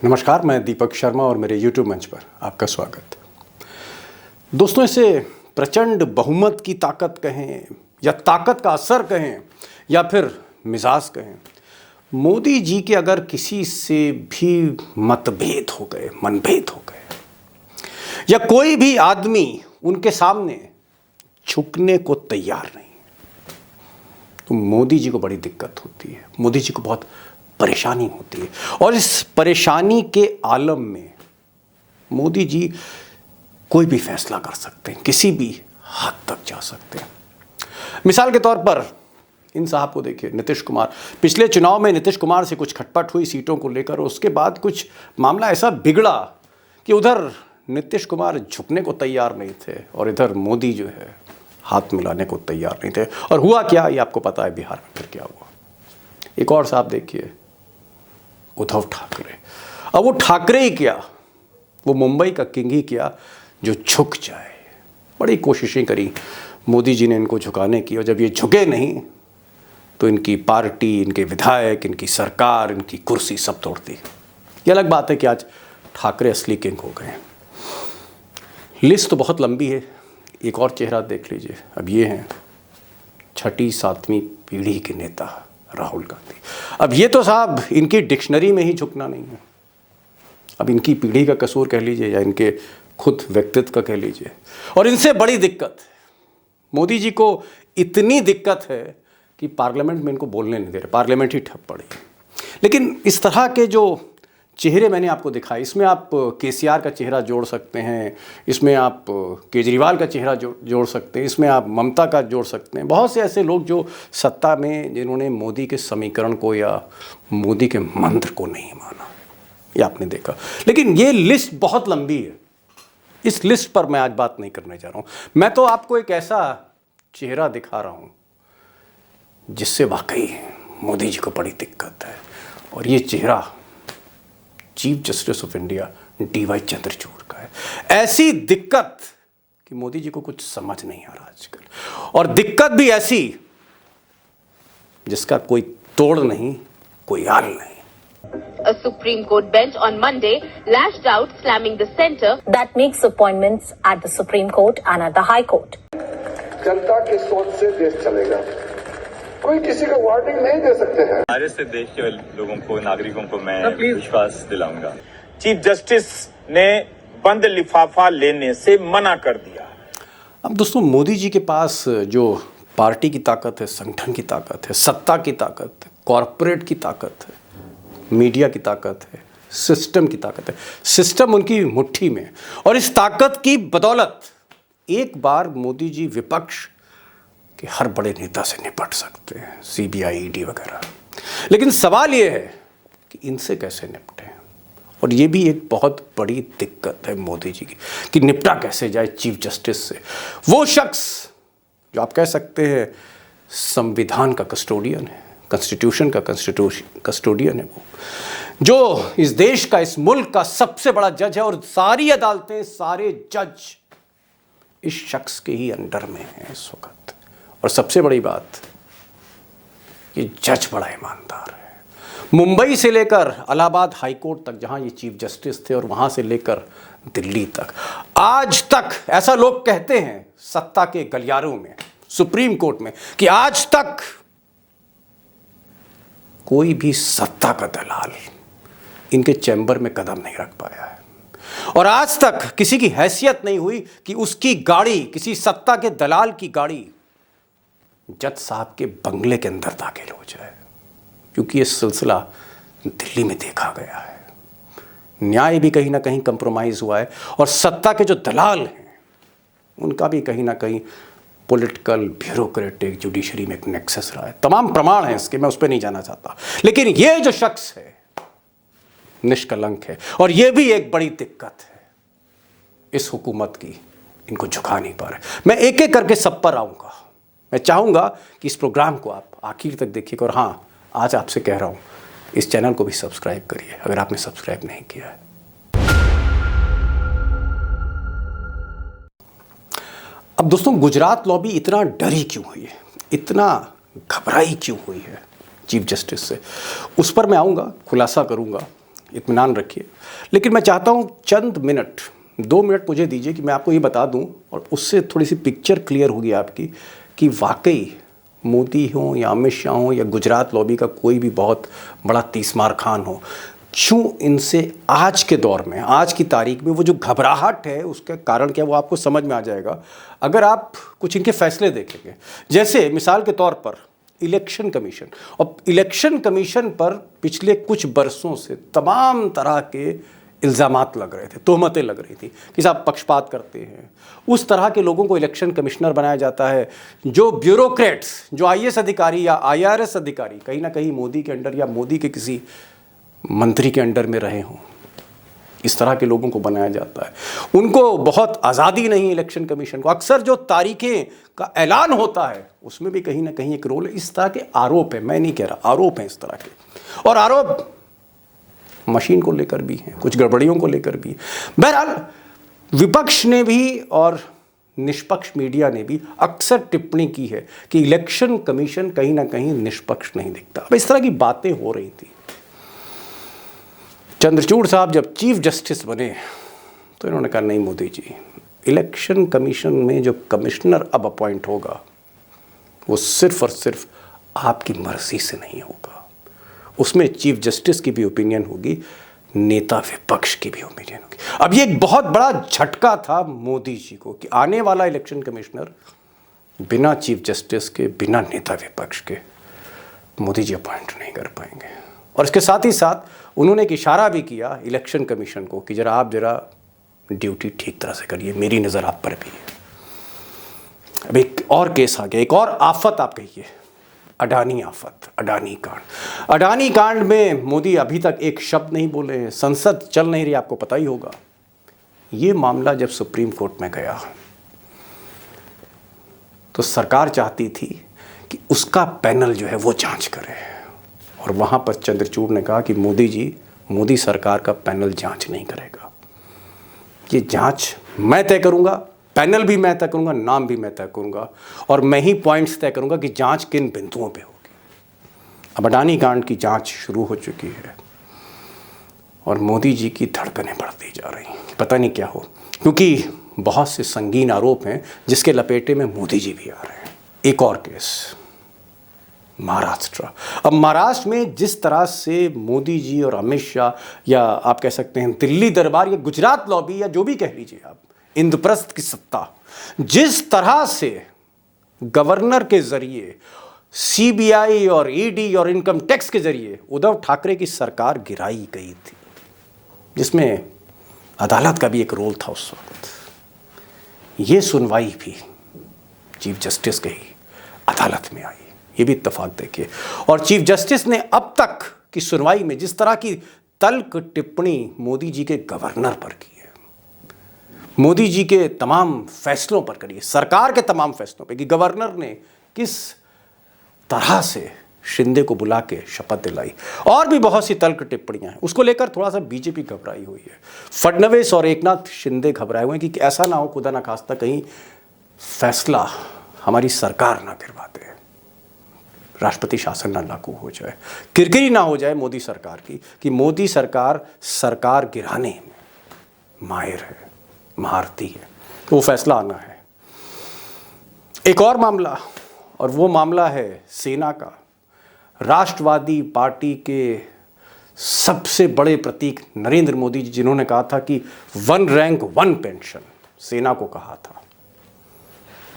नमस्कार, मैं दीपक शर्मा और मेरे YouTube मंच पर आपका स्वागत। दोस्तों, इसे प्रचंड बहुमत की ताकत कहें या ताकत का असर कहें या फिर मिजाज कहें, मोदी जी के अगर किसी से भी मतभेद हो गए, मनभेद हो गए या कोई भी आदमी उनके सामने झुकने को तैयार नहीं, तो मोदी जी को बड़ी दिक्कत होती है, मोदी जी को बहुत परेशानी होती है। और इस परेशानी के आलम में मोदी जी कोई भी फैसला कर सकते हैं, किसी भी हद तक जा सकते हैं। मिसाल के तौर पर इन साहब को देखिए, नीतीश कुमार। पिछले चुनाव में नीतीश कुमार से कुछ खटपट हुई सीटों को लेकर, उसके बाद कुछ मामला ऐसा बिगड़ा कि उधर नीतीश कुमार झुकने को तैयार नहीं थे और इधर मोदी जो है हाथ मिलाने को तैयार नहीं थे। और हुआ क्या, ये आपको पता है बिहार में फिर क्या हुआ। एक और साहब देखिए, उद्धव ठाकरे। अब वो ठाकरे ही क्या, वो मुंबई का किंग ही क्या जो झुक जाए। बड़ी कोशिशें करी मोदी जी ने इनको झुकाने की, और जब ये झुके नहीं तो इनकी पार्टी, इनके विधायक, इनकी सरकार, इनकी कुर्सी सब तोड़ दी। ये अलग बात है कि आज ठाकरे असली किंग हो गए। लिस्ट तो बहुत लंबी है, एक और चेहरा देख लीजिए। अब ये हैं 6ठी 7वीं पीढ़ी के नेता राहुल गांधी। अब ये तो साहब इनकी डिक्शनरी में ही झुकना नहीं है। अब इनकी पीढ़ी का कसूर कह लीजिए या इनके खुद व्यक्तित्व का कह लीजिए। और इनसे बड़ी दिक्कत है, मोदी जी को इतनी दिक्कत है कि पार्लियामेंट में इनको बोलने नहीं दे रहे, पार्लियामेंट ही ठप पड़ी। लेकिन इस तरह के जो चेहरे मैंने आपको दिखाए, इसमें आप केसीआर का चेहरा जोड़ सकते हैं, इसमें आप केजरीवाल का चेहरा जोड़ सकते हैं, इसमें आप ममता का जोड़ सकते हैं। बहुत से ऐसे लोग जो सत्ता में, जिन्होंने मोदी के समीकरण को या मोदी के मंत्र को नहीं माना, ये आपने देखा। लेकिन ये लिस्ट बहुत लंबी है, इस लिस्ट पर मैं आज बात नहीं करने जा रहा हूँ। मैं तो आपको एक ऐसा चेहरा दिखा रहा हूँ जिससे वाकई मोदी जी को बड़ी दिक्कत है। और ये चेहरा chief justice of India DY Chandrachud का है। ऐसी दिक्कत कि मोदी जी को कुछ समझ नहीं आ रहा आजकल, और दिक्कत भी ऐसी जिसका कोई तोड़ नहीं, कोई हाल नहीं। A Supreme Court bench on Monday lashed out, slamming the center that makes appointments at the Supreme Court and at the High Court. जनता की सोच से देश चलेगा, कोई किसी को वार्निंग नहीं दे सकते हैं। हमारे से देश के लोगों को, नागरिकों को मैं विश्वास दिलाऊंगा। चीफ जस्टिस ने बंद लिफाफा लेने से मना कर दिया। अब दोस्तों, मोदी जी के पास जो पार्टी की ताकत है, संगठन की ताकत है, सत्ता की ताकत है, कॉरपोरेट की ताकत है, मीडिया की ताकत है, सिस्टम की ताकत है। सिस्टम उनकी मुट्ठी में, और इस ताकत की बदौलत एक बार मोदी जी विपक्ष के हर बड़े नेता से निपट सकते हैं, CBI, ED वगैरह। लेकिन सवाल ये है कि इनसे कैसे निपटें, और ये भी एक बहुत बड़ी दिक्कत है मोदी जी की कि निपटा कैसे जाए चीफ जस्टिस से। वो शख्स जो आप कह सकते हैं संविधान का कस्टोडियन है, कॉन्स्टिट्यूशन का कस्टोडियन है, वो जो इस देश का, इस मुल्क का सबसे बड़ा जज है, और सारी अदालतें, सारे जज इस शख्स के ही अंडर में हैं इस वक्त। और सबसे बड़ी बात, ये जज बड़ा ईमानदार है। मुंबई से लेकर इलाहाबाद हाई कोर्ट तक, जहां ये चीफ जस्टिस थे, और वहां से लेकर दिल्ली तक, आज तक ऐसा लोग कहते हैं सत्ता के गलियारों में, सुप्रीम कोर्ट में, कि आज तक कोई भी सत्ता का दलाल इनके चैम्बर में कदम नहीं रख पाया है। और आज तक किसी की हैसियत नहीं हुई कि उसकी गाड़ी, किसी सत्ता के दलाल की गाड़ी जज साहब के बंगले के अंदर दाखिल हो जाए, क्योंकि ये सिलसिला दिल्ली में देखा गया है। न्याय भी कहीं ना कहीं कंप्रोमाइज हुआ है, और सत्ता के जो दलाल हैं उनका भी कहीं ना कहीं पॉलिटिकल, ब्यूरोक्रेटिक, जुडिशरी में एक नेक्सस रहा है। तमाम प्रमाण हैं इसके, मैं उस पर नहीं जाना चाहता। लेकिन ये जो शख्स है निष्कलंक है, और ये भी एक बड़ी दिक्कत है इस हुकूमत की, इनको झुका नहीं पा रहे। मैं एक एक करके सब पर आऊँगा। मैं चाहूँगा कि इस प्रोग्राम को आप आखिर तक देखिएगा। और हाँ, आज आपसे कह रहा हूँ, इस चैनल को भी सब्सक्राइब करिए अगर आपने सब्सक्राइब नहीं किया है। अब दोस्तों, गुजरात लॉबी इतना डरी क्यों हुई है, इतना घबराई क्यों हुई है चीफ जस्टिस से, उस पर मैं आऊँगा, खुलासा करूँगा। इत्मीनान रखिए। लेकिन मैं चाहता हूँ चंद मिनट, 2 मिनट मुझे दीजिए कि मैं आपको ये बता दूं, और उससे थोड़ी सी पिक्चर क्लियर होगी आपकी कि वाकई मोदी हो या अमित शाह हो या गुजरात लॉबी का कोई भी बहुत बड़ा तीसमार खान हो, क्यों इनसे आज के दौर में, आज की तारीख में वो जो घबराहट है उसका कारण क्या, वो आपको समझ में आ जाएगा अगर आप कुछ इनके फैसले देखेंगे। जैसे मिसाल के तौर पर इलेक्शन कमीशन, और इलेक्शन कमीशन पर पिछले कुछ बरसों से तमाम तरह के इल्ज़ामात लग रहे थे, तोहमतें लग रही थी कि साहब पक्षपात करते हैं। उस तरह के लोगों को इलेक्शन कमिश्नर बनाया जाता है जो ब्यूरोक्रेट्स, जो आईएएस अधिकारी या आईआरएस अधिकारी कहीं ना कहीं मोदी के अंडर या मोदी के किसी मंत्री के अंडर में रहे हों। इस तरह के लोगों को बनाया जाता है। उनको बहुत आज़ादी नहीं इलेक्शन कमीशन को। अक्सर जो तारीखें का ऐलान होता है उसमें भी कहीं ना कहीं एक रोल है। इस तरह के आरोप है, मैं नहीं कह रहा, आरोप हैं इस तरह के, और आरोप मशीन को लेकर भी हैं, कुछ गड़बड़ियों को लेकर भी। बहरहाल विपक्ष ने भी और निष्पक्ष मीडिया ने भी अक्सर टिप्पणी की है कि इलेक्शन कमीशन कहीं ना कहीं निष्पक्ष नहीं दिखता। अब इस तरह की बातें हो रही थी। चंद्रचूड़ साहब जब चीफ जस्टिस बने तो इन्होंने कहा नहीं मोदी जी, इलेक्शन कमीशन में जो कमिश्नर अब अपॉइंट होगा वो सिर्फ और सिर्फ आपकी मर्जी से नहीं होगा, उसमें चीफ जस्टिस की भी ओपिनियन होगी, नेता विपक्ष की भी ओपिनियन होगी। अब ये एक बहुत बड़ा झटका था मोदी जी को कि आने वाला इलेक्शन कमिश्नर बिना चीफ जस्टिस के, बिना नेता विपक्ष के मोदी जी अपॉइंट नहीं कर पाएंगे। और इसके साथ ही साथ उन्होंने एक इशारा भी किया इलेक्शन कमीशन को कि आप जरा ड्यूटी ठीक तरह से करिए, मेरी नज़र आप पर भी है। अब एक और केस आ गया, एक और आफत आप कहिए, अडानी आफत, अडानी कांड। अडानी कांड में मोदी अभी तक एक शब्द नहीं बोले हैं, संसद चल नहीं रही, आपको पता ही होगा। ये मामला जब सुप्रीम कोर्ट में गया तो सरकार चाहती थी कि उसका पैनल जो है वो जांच करे, और वहाँ पर चंद्रचूड़ ने कहा कि मोदी जी, मोदी सरकार का पैनल जांच नहीं करेगा, ये जांच मैं तय करूँगा, पैनल भी मैं तय करूँगा, नाम भी मैं तय करूँगा, और मैं ही पॉइंट्स तय करूँगा कि जांच किन बिंदुओं पे होगी। अब अडानी कांड की जांच शुरू हो चुकी है और मोदी जी की धड़कनें बढ़ती जा रही हैं, पता नहीं क्या हो, क्योंकि बहुत से संगीन आरोप हैं जिसके लपेटे में मोदी जी भी आ रहे हैं। एक और केस, महाराष्ट्र। अब महाराष्ट्र में जिस तरह से मोदी जी और अमित शाह, या आप कह सकते हैं दिल्ली दरबार या गुजरात लॉबी या जो भी कह लीजिए आप, इंद्रप्रस्थ की सत्ता, जिस तरह से गवर्नर के जरिए, सीबीआई और ईडी और इनकम टैक्स के जरिए उद्धव ठाकरे की सरकार गिराई गई थी, जिसमें अदालत का भी एक रोल था उस वक्त। ये सुनवाई भी चीफ जस्टिस की अदालत में आई, ये भी इत्तेफाक देखिए। और चीफ जस्टिस ने अब तक की सुनवाई में जिस तरह की तल्ख टिप्पणी मोदी जी के गवर्नर पर की है, मोदी जी के तमाम फैसलों पर करी है, सरकार के तमाम फैसलों पर, कि गवर्नर ने किस तरह से शिंदे को बुला के शपथ दिलाई, और भी बहुत सी तल्ख टिप्पणियां हैं, उसको लेकर थोड़ा सा बीजेपी घबराई हुई है। फडणवीस और एकनाथ शिंदे घबराए हुए हैं कि ऐसा ना हो खुदा ना खास्ता कहीं फैसला हमारी सरकार ना गिरवाते, राष्ट्रपति शासन ना लागू हो जाए, किरकिरी ना हो जाए मोदी सरकार की, कि मोदी सरकार गिराने में माहिर है, महारथी है, तो वो फैसला आना है। एक और मामला, और वो मामला है सेना का। राष्ट्रवादी पार्टी के सबसे बड़े प्रतीक नरेंद्र मोदी जी, जिन्होंने कहा था कि 1 रैंक 1 पेंशन, सेना को कहा था,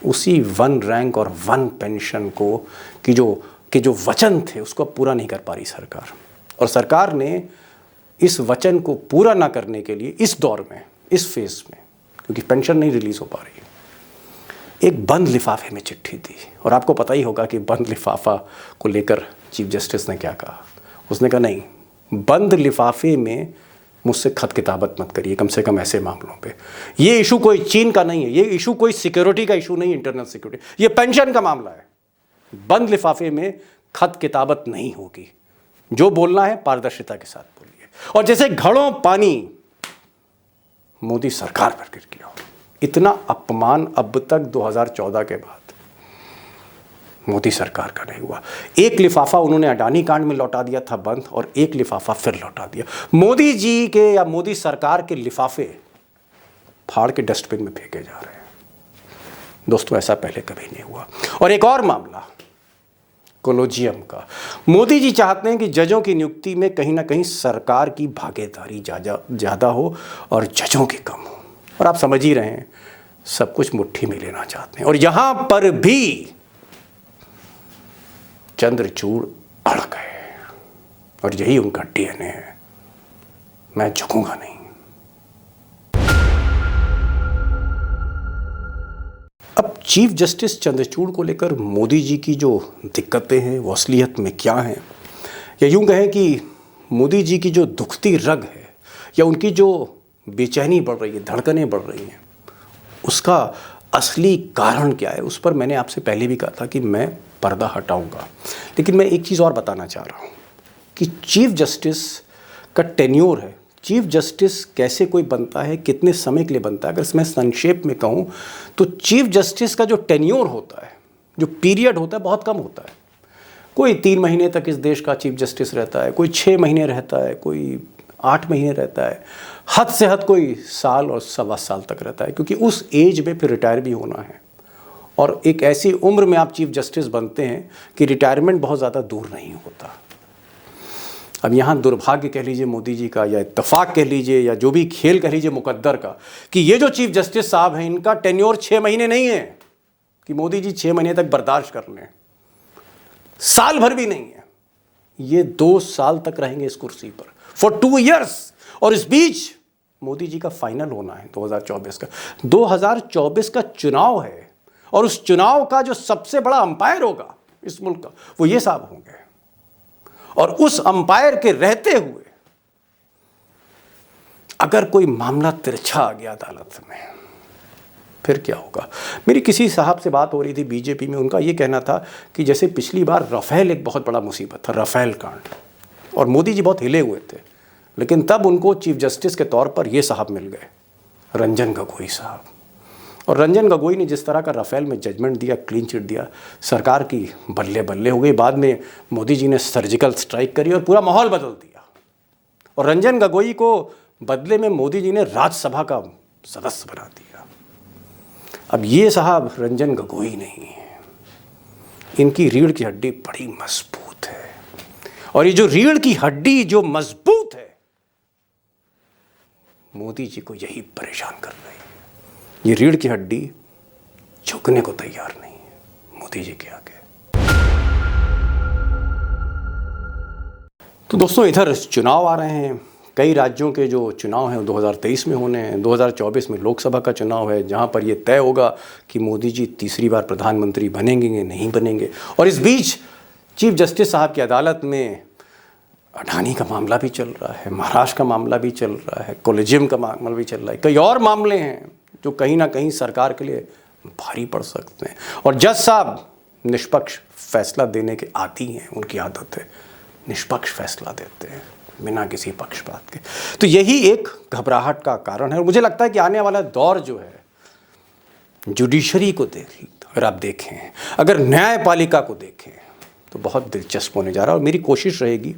उसी 1 रैंक और 1 पेंशन को कि जो वचन थे उसको पूरा नहीं कर पा रही सरकार। और सरकार ने इस वचन को पूरा ना करने के लिए इस दौर में, इस फेज में, क्योंकि पेंशन नहीं रिलीज हो पा रही, एक बंद लिफाफे में चिट्ठी दी। और आपको पता ही होगा कि बंद लिफाफा को लेकर चीफ जस्टिस ने क्या कहा। उसने कहा नहीं, बंद लिफाफे में मुझसे खत किताबत मत करिए, कम से कम ऐसे मामलों पे। ये इशू कोई चीन का नहीं है, ये इशू कोई सिक्योरिटी का इशू नहीं, इंटरनल सिक्योरिटी, ये पेंशन का मामला है। बंद लिफाफे में खत किताबत नहीं होगी, जो बोलना है पारदर्शिता के साथ बोलिए। और जैसे घड़ों पानी मोदी सरकार पर गिर गया। इतना अपमान अब तक 2014 के बाद मोदी सरकार का नहीं हुआ। एक लिफाफा उन्होंने अडानी कांड में लौटा दिया था बंद, और एक लिफाफा फिर लौटा दिया। मोदी जी के या मोदी सरकार के लिफाफे फाड़ के डस्टबिन में फेंके जा रहे हैं। दोस्तों, ऐसा पहले कभी नहीं हुआ। और एक और मामला कोलोजियम का। मोदी जी चाहते हैं कि जजों की नियुक्ति में कहीं ना कहीं सरकार की भागीदारी ज़्यादा हो और जजों की कम हो। और आप समझ ही रहे हैं, सब कुछ मुट्ठी में लेना चाहते हैं। और यहां पर भी चंद्रचूड़ अड़ गए, और यही उनका डीएनए है। मैं झुकूंगा नहीं। अब चीफ जस्टिस चंद्रचूड़ को लेकर मोदी जी की जो दिक्कतें हैं वो असलियत में क्या हैं, या यूं कहें कि मोदी जी की जो दुखती रग है या उनकी जो बेचैनी बढ़ रही है, धड़कनें बढ़ रही हैं, उसका असली कारण क्या है, उस पर मैंने आपसे पहले भी कहा था कि मैं पर्दा हटाऊंगा। लेकिन मैं एक चीज़ और बताना चाह रहा हूँ कि चीफ जस्टिस का टेन्योर है, चीफ जस्टिस कैसे कोई बनता है, कितने समय के लिए बनता है। अगर मैं संक्षेप में कहूँ तो चीफ जस्टिस का जो टेन्योर होता है, जो पीरियड होता है, बहुत कम होता है। कोई 3 महीने तक इस देश का चीफ जस्टिस रहता है, कोई 6 महीने रहता है, कोई 8 महीने रहता है, हद से हद कोई साल और 1.25 साल तक रहता है, क्योंकि उस एज में फिर रिटायर भी होना है। और एक ऐसी उम्र में आप चीफ जस्टिस बनते हैं कि रिटायरमेंट बहुत ज़्यादा दूर नहीं होता। अब यहाँ दुर्भाग्य कह लीजिए मोदी जी का, या इत्तेफाक कह लीजिए, या जो भी खेल कह लीजिए मुकद्दर का, कि ये जो चीफ जस्टिस साहब हैं इनका टेन्योर 6 महीने नहीं है कि मोदी जी 6 महीने तक बर्दाश्त कर लें, साल भर भी नहीं है। ये 2 साल तक रहेंगे इस कुर्सी पर, फॉर 2 years। और इस बीच मोदी जी का फाइनल होना है 2024 का। 2024 का चुनाव है, और उस चुनाव का जो सबसे बड़ा अंपायर होगा इस मुल्क का, वो ये साहब होंगे। और उस अंपायर के रहते हुए अगर कोई मामला तिरछा आ गया अदालत में, फिर क्या होगा। मेरी किसी साहब से बात हो रही थी बीजेपी में, उनका ये कहना था कि जैसे पिछली बार राफेल एक बहुत बड़ा मुसीबत था, राफेल कांड, और मोदी जी बहुत हिले हुए थे, लेकिन तब उनको चीफ जस्टिस के तौर पर ये साहब मिल गए, रंजन गोगोई साहब। और रंजन गोगोई ने जिस तरह का राफेल में जजमेंट दिया, क्लीन चिट दिया, सरकार की बल्ले बल्ले हो गई। बाद में मोदी जी ने सर्जिकल स्ट्राइक करी और पूरा माहौल बदल दिया। और रंजन गोगोई को बदले में मोदी जी ने राज्यसभा का सदस्य बना दिया। अब ये साहब रंजन गोगोई नहीं है, इनकी रीढ़ की हड्डी बड़ी मजबूत है। और ये जो रीढ़ की हड्डी जो मजबूत है, मोदी जी को यही परेशान कर रही है। ये रीढ़ की हड्डी झुकने को तैयार नहीं है मोदी जी के आगे। तो दोस्तों, इधर चुनाव आ रहे हैं, कई राज्यों के जो चुनाव हैं 2023 में होने हैं। 2024 में लोकसभा का चुनाव है, जहां पर ये तय होगा कि मोदी जी तीसरी बार प्रधानमंत्री बनेंगे या नहीं बनेंगे। और इस बीच चीफ जस्टिस साहब की अदालत में अडानी का मामला भी चल रहा है, महाराष्ट्र का मामला भी चल रहा है, कोलेजियम का मामला भी चल रहा है, कई और मामले हैं जो कहीं ना कहीं सरकार के लिए भारी पड़ सकते हैं। और जज साहब निष्पक्ष फैसला देने के आदी हैं, उनकी आदत है, निष्पक्ष फैसला देते हैं बिना किसी पक्षपात के। तो यही एक घबराहट का कारण है। और मुझे लगता है कि आने वाला दौर जो है, जुडिशरी को अगर आप देखें, अगर न्यायपालिका को देखें, तो बहुत दिलचस्प होने जा रहा है। और मेरी कोशिश रहेगी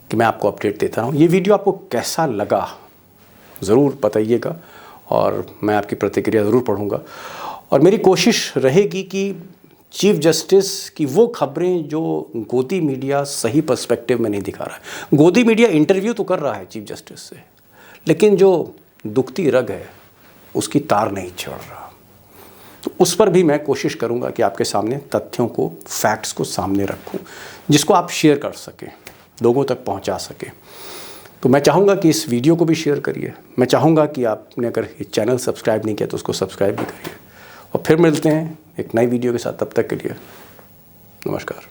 कि मैं आपको अपडेट देता रहूँ। ये वीडियो आपको कैसा लगा ज़रूर बताइएगा, और मैं आपकी प्रतिक्रिया ज़रूर पढ़ूंगा। और मेरी कोशिश रहेगी कि चीफ जस्टिस की वो खबरें जो गोदी मीडिया सही पर्सपेक्टिव में नहीं दिखा रहा है, गोदी मीडिया इंटरव्यू तो कर रहा है चीफ जस्टिस से, लेकिन जो दुखती रग है उसकी तार नहीं चढ़ रहा। तो उस पर भी मैं कोशिश करूंगा कि आपके सामने तथ्यों को, फैक्ट्स को सामने रखूं, जिसको आप शेयर कर सकें, लोगों तक पहुंचा सकें। तो मैं चाहूँगा कि इस वीडियो को भी शेयर करिए। मैं चाहूँगा कि आपने अगर ये चैनल सब्सक्राइब नहीं किया तो उसको सब्सक्राइब भी करिए। और फिर मिलते हैं एक नई वीडियो के साथ। तब तक के लिए नमस्कार।